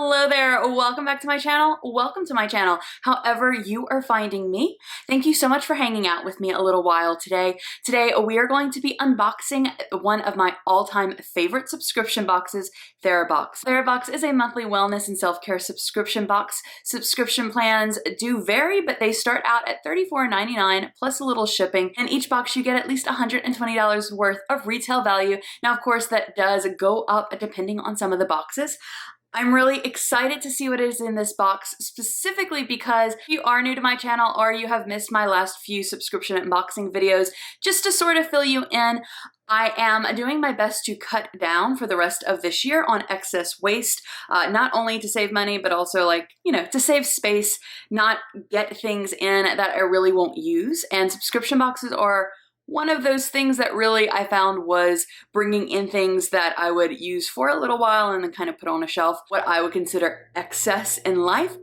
Hello there, welcome back to my channel. Welcome to my channel, however you are finding me. Thank you so much for hanging out with me a little while today. Today we are going to be unboxing one of my all-time favorite subscription boxes, Therabox. Therabox is a monthly wellness and self-care subscription box. Subscription plans do vary, but they start out at $34.99 plus a little shipping. In each box you get at least $120 worth of retail value. Now of course that does go up depending on some of the boxes. I'm really excited to see what is in this box, specifically because if you are new to my channel or you have missed my last few subscription unboxing videos, just to sort of fill you in, I am doing my best to cut down for the rest of this year on excess waste, not only to save money, but also to save space, not get things in that I really won't use. And subscription boxes are one of those things that really I found was bringing in things that I would use for a little while and then kind of put on a shelf, what I would consider excess in life.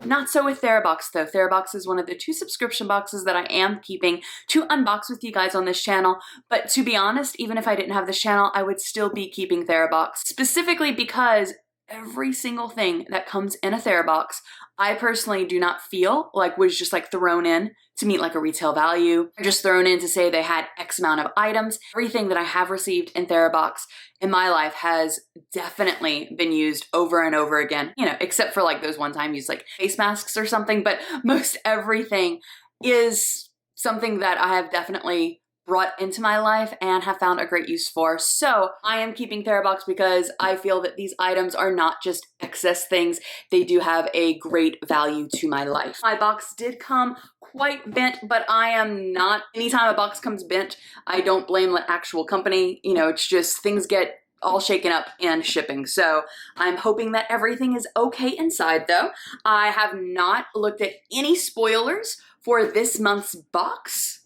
Not so with Therabox though. Therabox is one of the two subscription boxes that I am keeping to unbox with you guys on this channel. But to be honest, even if I didn't have this channel, I would still be keeping Therabox, specifically because every single thing that comes in a Therabox, I personally do not feel like was just thrown in to meet a retail value, or just thrown in to say they had X amount of items. Everything that I have received in Therabox in my life has definitely been used over and over again, except for those one-time use face masks or something, but most everything is something that I have definitely brought into my life and have found a great use for. So I am keeping Therabox because I feel that these items are not just excess things, they do have a great value to my life. My box did come quite bent, but I am not, anytime a box comes bent, I don't blame the actual company. It's just things get all shaken up in shipping. So I'm hoping that everything is okay inside though. I have not looked at any spoilers for this month's box.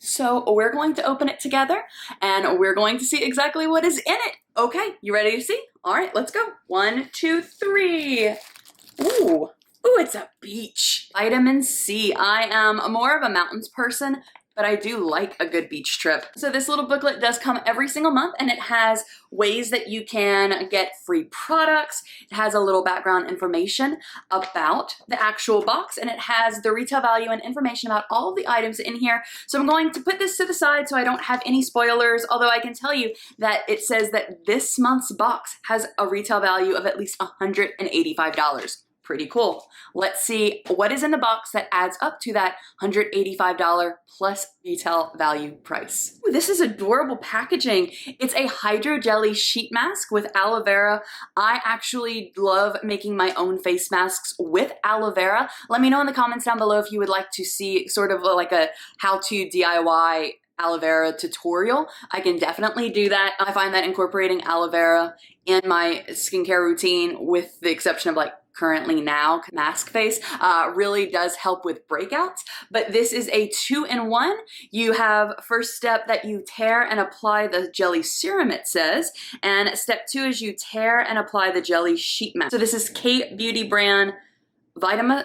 So we're going to open it together and we're going to see exactly what is in it. Okay, you ready to see? All right, let's go. 1, 2, 3. Ooh, it's a beach. Vitamin C. I am more of a mountains person, but I do like a good beach trip. So this little booklet does come every single month and it has ways that you can get free products. It has a little background information about the actual box and it has the retail value and information about all of the items in here. So I'm going to put this to the side so I don't have any spoilers, although I can tell you that it says that this month's box has a retail value of at least $185. Pretty cool. Let's see what is in the box that adds up to that $185 plus retail value price. Ooh, this is adorable packaging. It's a Hydra jelly sheet mask with aloe vera. I actually love making my own face masks with aloe vera. Let me know in the comments down below if you would like to see sort of a how-to DIY aloe vera tutorial. I can definitely do that. I find that incorporating aloe vera in my skincare routine, with the exception of currently now mask face, really does help with breakouts. But this is a 2-in-1. You have first step that you tear and apply the jelly serum, it says, and step 2 is you tear and apply the jelly sheet mask. So this is Kate Beauty brand Vitamasks.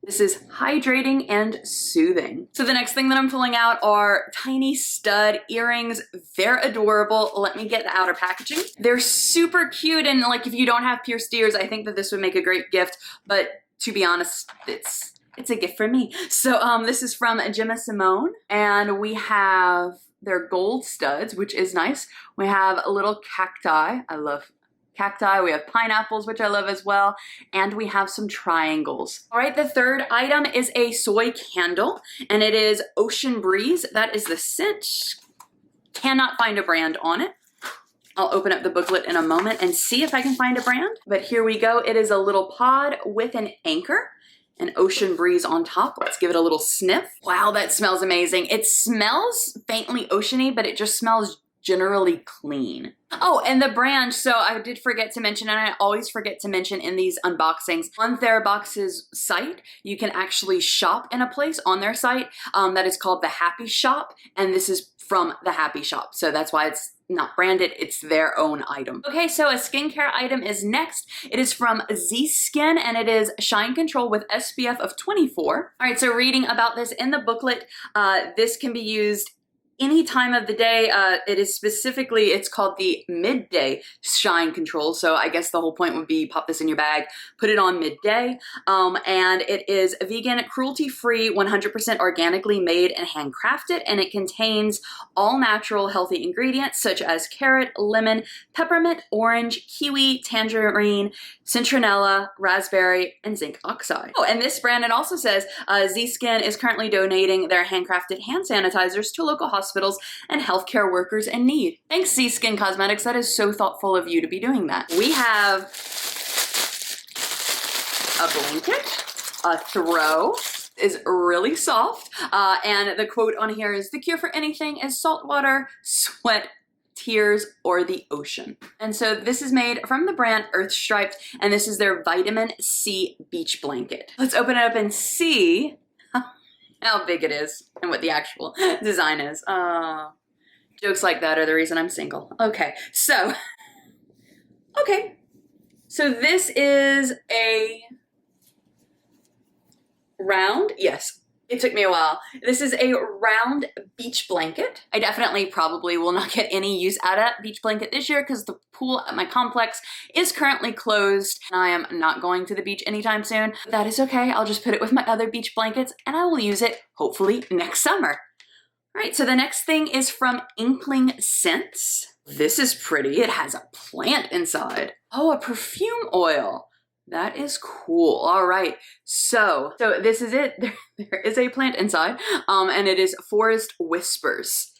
This is hydrating and soothing. So the next thing that I'm pulling out are tiny stud earrings. They're adorable. Let me get the outer packaging. They're super cute, and if you don't have pierced ears, I think that this would make a great gift, but to be honest, it's a gift for me. So this is from Gemma Simone, and we have their gold studs, which is nice. We have a little cacti. I love cacti. We have pineapples, which I love as well, and we have some triangles. All right, the third item is a soy candle, and it is Ocean Breeze. That is the scent. Cannot find a brand on it. I'll open up the booklet in a moment and see if I can find a brand, but here we go. It is a little pod with an anchor, an Ocean Breeze on top. Let's give it a little sniff. Wow, that smells amazing. It smells faintly oceany, but it just smells generally clean. Oh, and the brand, so I did forget to mention, and I always forget to mention in these unboxings, on Therabox's site, you can actually shop in a place on their site that is called the Happy Shop, and this is from the Happy Shop, so that's why it's not branded, it's their own item. Okay, so a skincare item is next. It is from Z Skin, and it is Shine Control with SPF of 24. All right, so reading about this in the booklet, this can be used any time of the day. It is specifically, it's called the midday shine control. So I guess the whole point would be pop this in your bag, put it on midday. And it is vegan, cruelty-free, 100% organically made and handcrafted, and it contains all natural healthy ingredients such as carrot, lemon, peppermint, orange, kiwi, tangerine, citronella, raspberry, and zinc oxide. Oh, and this brand, it also says Z-Skin is currently donating their handcrafted hand sanitizers to local hospitals and healthcare workers in need. Thanks, Z-Skin Cosmetics. That is so thoughtful of you to be doing that. We have a blanket, a throw, is really soft, and the quote on here is, "The cure for anything is salt water, sweat, tears, or the ocean." And so this is made from the brand Earthstripes, and this is their vitamin C beach blanket. Let's open it up and see how big it is and what the actual design is. Jokes like that are the reason I'm single. Okay, so this is a round, yes, it took me a while. This is a round beach blanket. I definitely probably will not get any use out of beach blanket this year because the pool at my complex is currently closed and I am not going to the beach anytime soon. That is okay. I'll just put it with my other beach blankets and I will use it hopefully next summer. All right, so the next thing is from Inkling Scents. This is pretty. It has a plant inside. Oh, a perfume oil. That is cool. All right, so this is it. There is a plant inside, and it is Forest Whispers.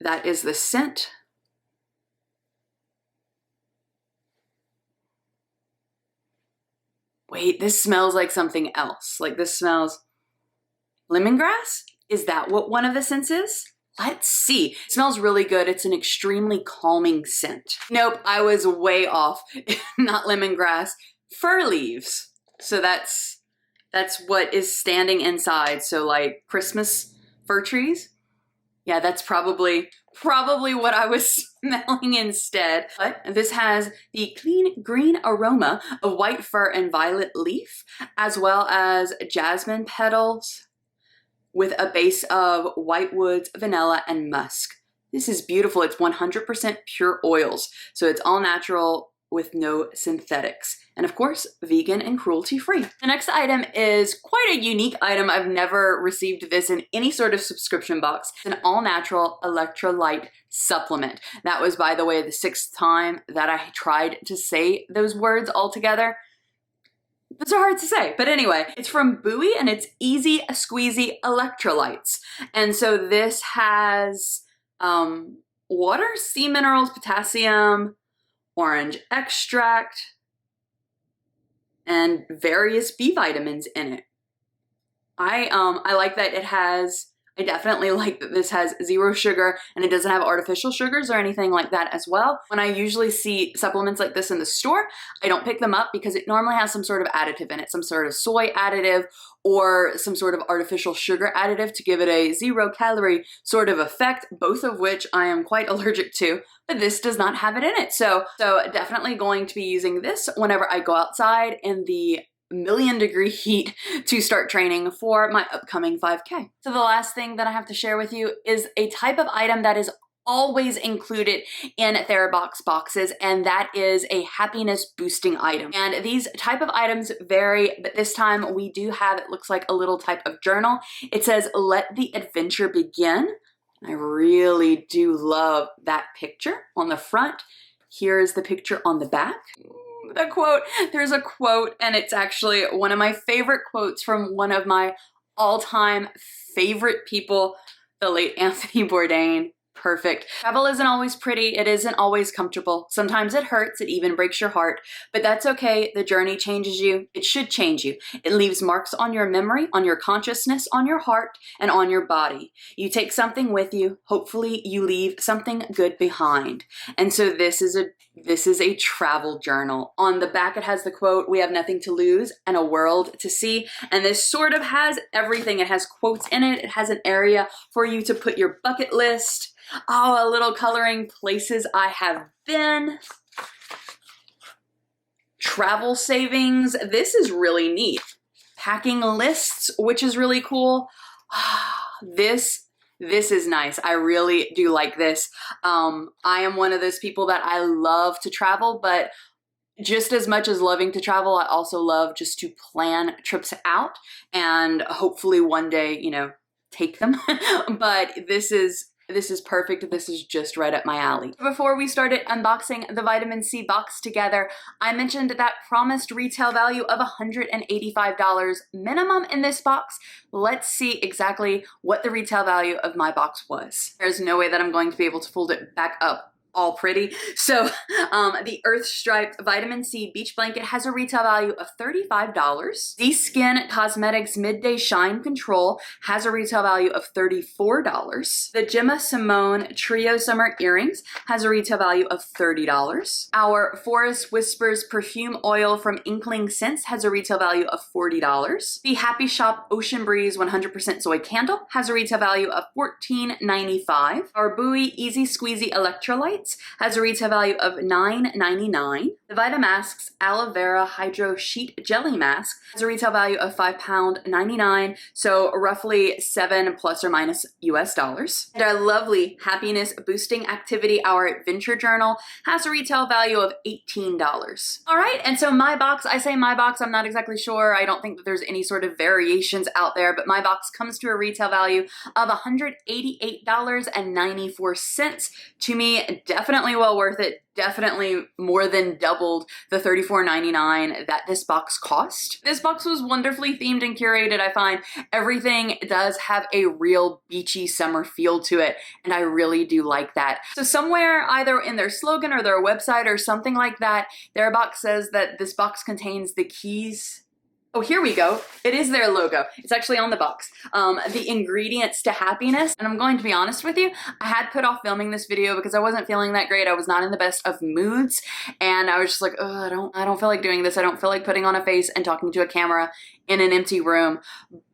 That is the scent. Wait, this smells like something else. Like this smells lemongrass? Is that what one of the scents is? Let's see. It smells really good. It's an extremely calming scent. Nope, I was way off. Not lemongrass. Fir leaves. So that's what is standing inside. So like Christmas fir trees. Yeah, that's probably what I was smelling instead. But this has the clean green aroma of white fir and violet leaf, as well as jasmine petals with a base of white woods, vanilla, and musk. This is beautiful. It's 100% pure oils. So it's all natural with no synthetics. And of course, vegan and cruelty-free. The next item is quite a unique item. I've never received this in any sort of subscription box. It's an all-natural electrolyte supplement. That was, by the way, the 6th time that I tried to say those words all together. Those are hard to say, but anyway, it's from Buoy and it's Easy Squeezy Electrolytes. And so this has water, sea minerals, potassium, orange extract, and various B vitamins in it. I like that it has, I definitely like that this has 0 sugar and it doesn't have artificial sugars or anything like that as well. When I usually see supplements like this in the store, I don't pick them up because it normally has some sort of additive in it, some sort of soy additive or some sort of artificial sugar additive to give it a 0-calorie sort of effect, both of which I am quite allergic to, but this does not have it in it. So definitely going to be using this whenever I go outside in the million-degree heat to start training for my upcoming 5K. So the last thing that I have to share with you is a type of item that is always included in Therabox boxes, and that is a happiness boosting item. And these type of items vary, but this time we do have, it looks like a little type of journal. It says, "Let the adventure begin." I really do love that picture on the front. Here is the picture on the back. The quote, there's a quote, and it's actually one of my favorite quotes from one of my all-time favorite people, the late Anthony Bourdain. Perfect. Travel isn't always pretty. It isn't always comfortable. Sometimes it hurts. It even breaks your heart, but that's okay. The journey changes you. It should change you. It leaves marks on your memory, on your consciousness, on your heart, and on your body. You take something with you. Hopefully you leave something good behind. And so this is a travel journal. On the back, it has the quote, "We have nothing to lose and a world to see." And this sort of has everything. It has quotes in it. It has an area for you to put your bucket list. Oh, a little coloring places I have been. Travel savings. This is really neat. Packing lists, which is really cool. This This is nice. I really do like this. I am one of those people that I love to travel, but just as much as loving to travel, I also love just to plan trips out and hopefully one day, you know, take them. But this is perfect. This is just right up my alley. Before we started unboxing the vitamin C box together, I mentioned that promised retail value of $185 minimum in this box. Let's see exactly what the retail value of my box was. There's no way that I'm going to be able to fold it back up all pretty. So the Earthstripes Vitamin C Beach Blanket has a retail value of $35. The Skin Cosmetics Midday Shine Control has a retail value of $34. The Gemma Simone Trio Summer Earrings has a retail value of $30. Our Forest Whispers Perfume Oil from Inkling Scents has a retail value of $40. The Happy Shop Ocean Breeze 100% Soy Candle has a retail value of $14.95. Our Buoy Easy Squeezy Electrolytes has a retail value of $9.99. The Vitamasks Aloe Vera Hydro Sheet Jelly Mask has a retail value of £5.99, so roughly $7 plus or minus US dollars. And our lovely happiness boosting activity, our Adventure Journal, has a retail value of $18. All right, and so my box, I say my box, I'm not exactly sure. I don't think that there's any sort of variations out there, but my box comes to a retail value of $188.94. To me, definitely well worth it. Definitely more than doubled the $34.99 that this box cost. This box was wonderfully themed and curated. I find everything does have a real beachy summer feel to it, and I really do like that. So somewhere either in their slogan or their website or something like that, Therabox says that this box contains the keys. Oh, here we go. It is their logo. It's actually on the box. The ingredients to happiness. And I'm going to be honest with you, I had put off filming this video because I wasn't feeling that great. I was not in the best of moods. And I was just like, oh, I don't feel like doing this. I don't feel like putting on a face and talking to a camera in an empty room.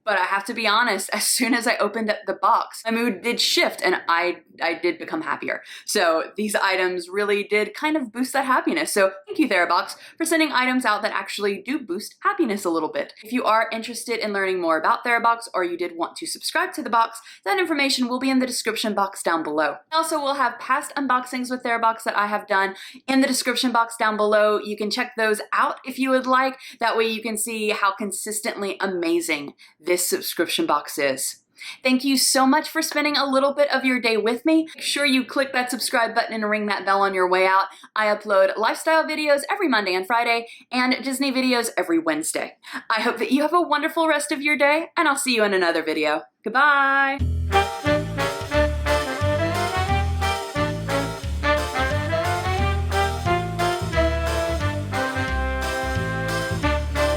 But I have to be honest, as soon as I opened up the box, my mood did shift and I did become happier. So these items really did kind of boost that happiness. So thank you, Therabox, for sending items out that actually do boost happiness a little bit. If you are interested in learning more about Therabox or you did want to subscribe to the box, that information will be in the description box down below. I also will have past unboxings with Therabox that I have done in the description box down below. You can check those out if you would like. That way you can see how consistently amazing this subscription box is. Thank you so much for spending a little bit of your day with me. Make sure you click that subscribe button and ring that bell on your way out. I upload lifestyle videos every Monday and Friday and Disney videos every Wednesday. I hope that you have a wonderful rest of your day, and I'll see you in another video. Goodbye!